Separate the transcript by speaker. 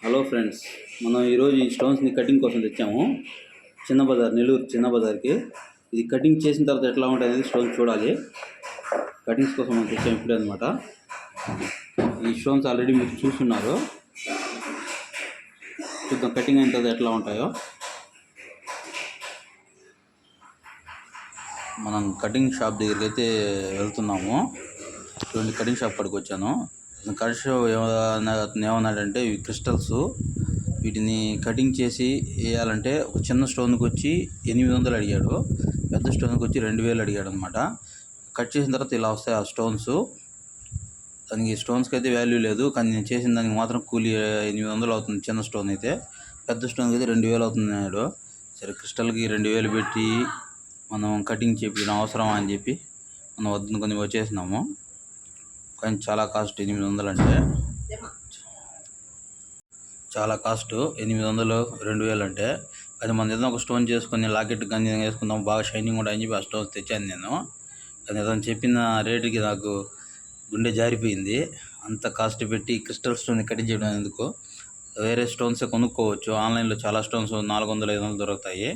Speaker 1: Hello friends, మనం ఈరోజు ఈ స్టోన్స్ని కటింగ్ కోసం తెచ్చాము. చిన్న బజార్, నెల్లూరు చిన్న బజార్కి. ఇది కటింగ్ చేసిన తర్వాత ఎట్లా ఉంటుంది అనేది స్టోన్స్ చూడాలి. కటింగ్స్ కోసం మనం తెచ్చాము ఇప్పుడే అనమాట. ఈ స్టోన్స్ ఆల్రెడీ మీరు చూస్తున్నారు. చూద్దాం కటింగ్ అయిన తర్వాత ఎట్లా ఉంటాయో. మనం కటింగ్ షాప్ దగ్గరికి అయితే వెళ్తున్నాము. చూడండి, కటింగ్ షాప్ కాడికి వచ్చాను. కటింగ్ షాప్ అతను ఏమన్నాడంటే, ఇవి క్రిస్టల్స్, వీటిని కటింగ్ చేసి వేయాలంటే ఒక చిన్న స్టోన్కి వచ్చి 800 అడిగాడు, పెద్ద స్టోన్కి వచ్చి 2000 అడిగాడు అనమాట. కట్ చేసిన తర్వాత ఇలా వస్తాయి ఆ స్టోన్స్. దానికి స్టోన్స్కి అయితే వాల్యూ లేదు, కానీ నేను చేసిన దానికి మాత్రం కూలీ 800 అవుతుంది. చిన్న స్టోన్ అయితే, పెద్ద స్టోన్కి అయితే 2000 అవుతుంది అన్నాడు. సరే, క్రిస్టల్కి 2000 పెట్టి మనం కటింగ్ చేయించడం అవసరమా అని చెప్పి మనం వద్దుకొని వచ్చేసినాము. కానీ చాలా కాస్ట్, 800 అంటే చాలా కాస్ట్. 800, 2000 అంటే. అది మన ఏదైనా ఒక స్టోన్ చేసుకొని లాకెట్ కానీ వేసుకుందాం, బాగా షైనింగ్ కూడా అని చెప్పి ఆ స్టోన్స్ తెచ్చాను నేను. కానీ ఏదైనా చెప్పిన రేటుకి నాకు గుండె జారిపోయింది. అంత కాస్ట్ పెట్టి క్రిస్టల్ స్టోన్ కటింగ్ చేయడం ఎందుకు? వేరే స్టోన్సే కొనుక్కోవచ్చు. ఆన్లైన్లో చాలా స్టోన్స్ 400, 500 దొరుకుతాయి.